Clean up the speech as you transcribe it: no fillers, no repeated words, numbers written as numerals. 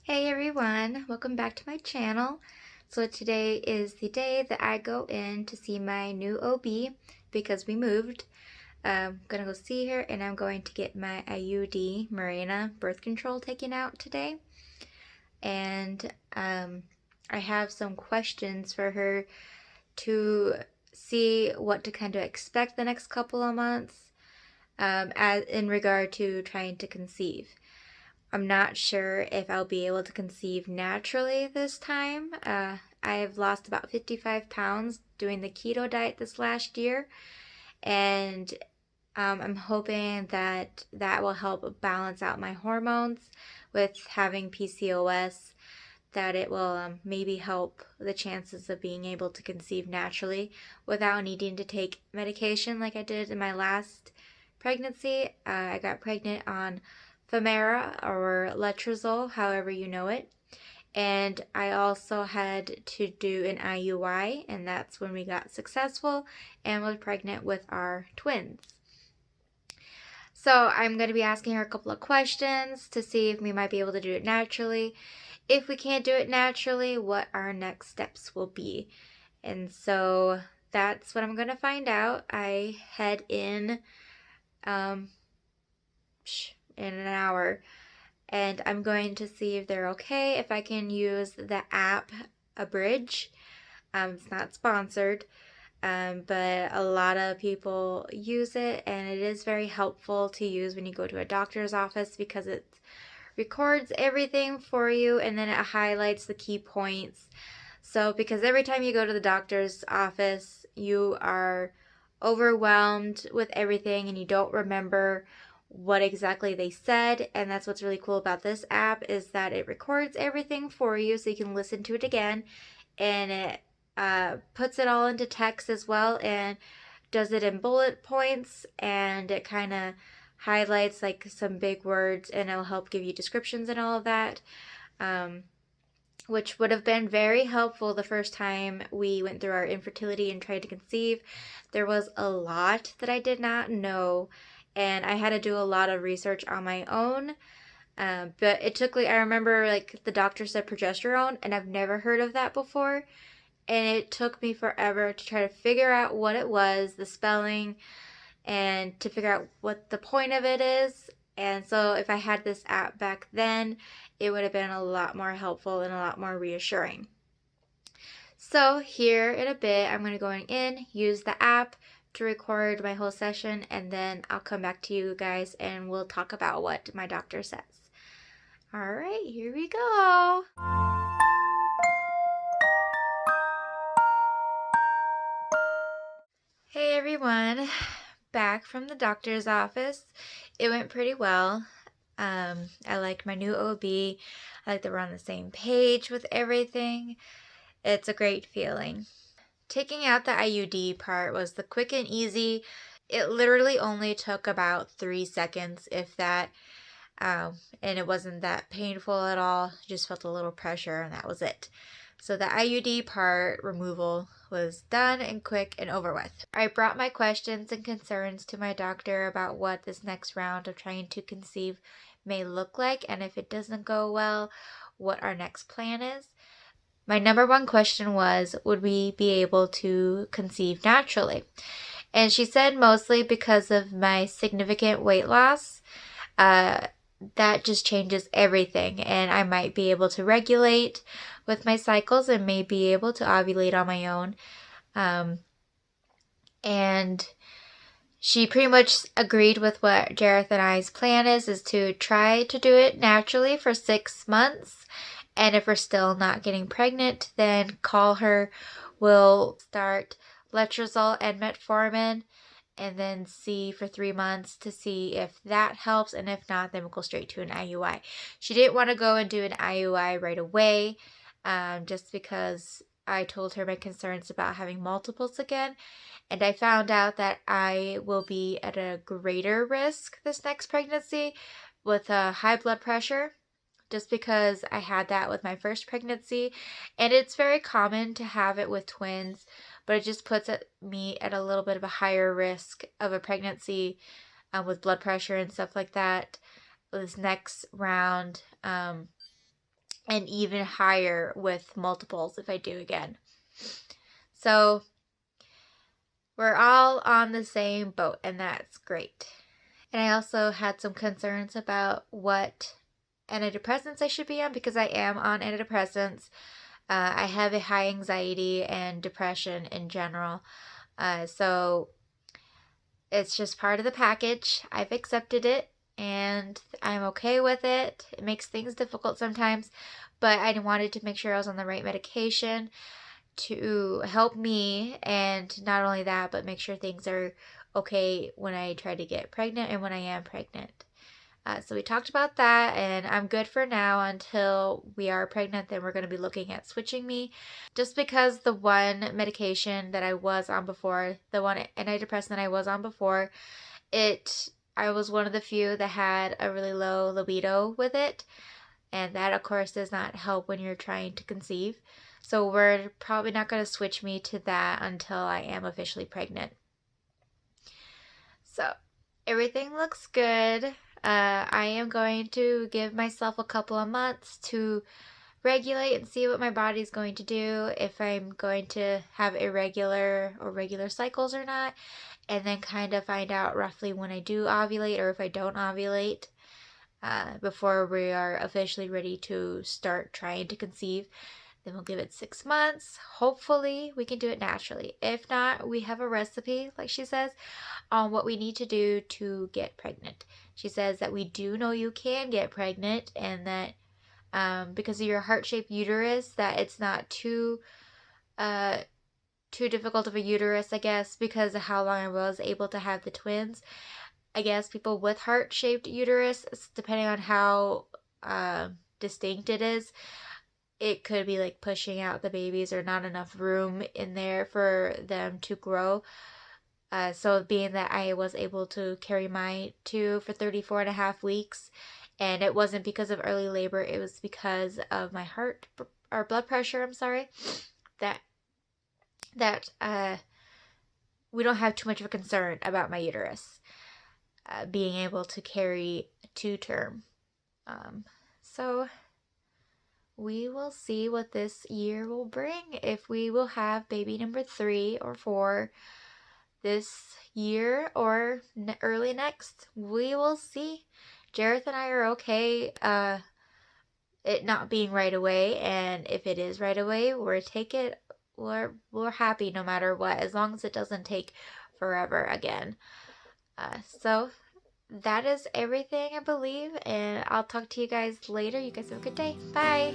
Hey everyone, welcome back to my channel. So today is the day that I go in to see my new OB because we moved. I'm gonna go see her and I'm going to get my IUD Mirana birth control taken out today. And I have some questions for her to see what to kind of expect the next couple of months as in regard to trying to conceive. I'm not sure if I'll be able to conceive naturally this time. I've lost about 55 pounds doing the keto diet this last year, and I'm hoping that that will help balance out my hormones with having PCOS, that it will maybe help the chances of being able to conceive naturally without needing to take medication like I did in my last pregnancy. I got pregnant on Femera or letrozole, however you know it. And I also had to do an IUI, and that's when we got successful and was pregnant with our twins. So I'm going to be asking her a couple of questions to see if we might be able to do it naturally. If we can't do it naturally, what our next steps will be. And so that's what I'm going to find out. I head in an hour, and I'm going to see if they're okay, if I can use the app Abridge. It's not sponsored, but a lot of people use it, and it is very helpful to use when you go to a doctor's office because it records everything for you and then it highlights the key points. So because every time you go to the doctor's office, you are overwhelmed with everything and you don't remember what exactly they said, and that's what's really cool about this app is that it records everything for you so you can listen to it again, and it puts it all into text as well and does it in bullet points, and it kind of highlights like some big words, and it'll help give you descriptions and all of that, which would have been very helpful the first time we went through our infertility and tried to conceive. There was a lot that I did not know, and I had to do a lot of research on my own. But it took, like, I remember, like, the doctor said progesterone, and I've never heard of that before. And it took me forever to try to figure out what it was, the spelling, and to figure out what the point of it is. And so if I had this app back then, it would have been a lot more helpful and a lot more reassuring. So here in a bit, I'm going to go in, use the app to record my whole session, and then I'll come back to you guys and we'll talk about what my doctor says. All right, here we go. Hey everyone, back from the doctor's office. It went pretty well. I liked my new OB. I like that we're on the same page with everything. It's a great feeling. Taking out the IUD part was the quick and easy. It literally only took about 3 seconds, if that, and it wasn't that painful at all. Just felt a little pressure, and that was it. So the IUD part removal was done and quick and over with. I brought my questions and concerns to my doctor about what this next round of trying to conceive may look like, and if it doesn't go well, what our next plan is. My number one question was, would we be able to conceive naturally? And she said mostly because of my significant weight loss. That just changes everything, and I might be able to regulate with my cycles and may be able to ovulate on my own. And she pretty much agreed with what Jareth and I's plan is to try to do it naturally for 6 months. And if we're still not getting pregnant, then call her. We'll start letrozole and metformin and then see for 3 months to see if that helps. And if not, then we'll go straight to an IUI. She didn't want to go and do an IUI right away, just because I told her my concerns about having multiples again. And I found out that I will be at a greater risk this next pregnancy with high blood pressure, just because I had that with my first pregnancy, and it's very common to have it with twins, but it just puts me at a little bit of a higher risk of a pregnancy with blood pressure and stuff like that this next round, and even higher with multiples if I do again. So we're all on the same boat, and that's great. And I also had some concerns about what antidepressants I should be on, because I am on antidepressants. I have a high anxiety and depression in general. So it's just part of the package. I've accepted it and I'm okay with it. It makes things difficult sometimes, but I wanted to make sure I was on the right medication to help me, and not only that, but make sure things are okay when I try to get pregnant and when I am pregnant. So we talked about that, and I'm good for now until we are pregnant. Then we're going to be looking at switching me, just because the one medication that I was on before, the one antidepressant that I was on before, I was one of the few that had a really low libido with it, and that of course does not help when you're trying to conceive. So we're probably not going to switch me to that until I am officially pregnant. So everything looks good. I am going to give myself a couple of months to regulate and see what my body's going to do, if I'm going to have irregular or regular cycles or not, and then kind of find out roughly when I do ovulate or if I don't ovulate, before we are officially ready to start trying to conceive. Then we'll give it 6 months. Hopefully we can do it naturally. If not, we have a recipe, like she says, on what we need to do to get pregnant. She says that we do know you can get pregnant, and that because of your heart-shaped uterus, that it's not too difficult of a uterus, I guess, because of how long I was able to have the twins. I guess people with heart-shaped uterus, depending on how distinct it is, it could be like pushing out the babies or not enough room in there for them to grow. So being that I was able to carry my two for 34 and a half weeks, and it wasn't because of early labor, it was because of my heart or blood pressure, I'm sorry, that we don't have too much of a concern about my uterus being able to carry to term. So we will see what this year will bring, if we will have baby number 3 or 4 this year or early next. We will see. Jareth and I are okay it not being right away, and if it is right away, we're happy no matter what, as long as it doesn't take forever again. So that is everything, I believe, and I'll talk to you guys later. You guys have a good day. Bye.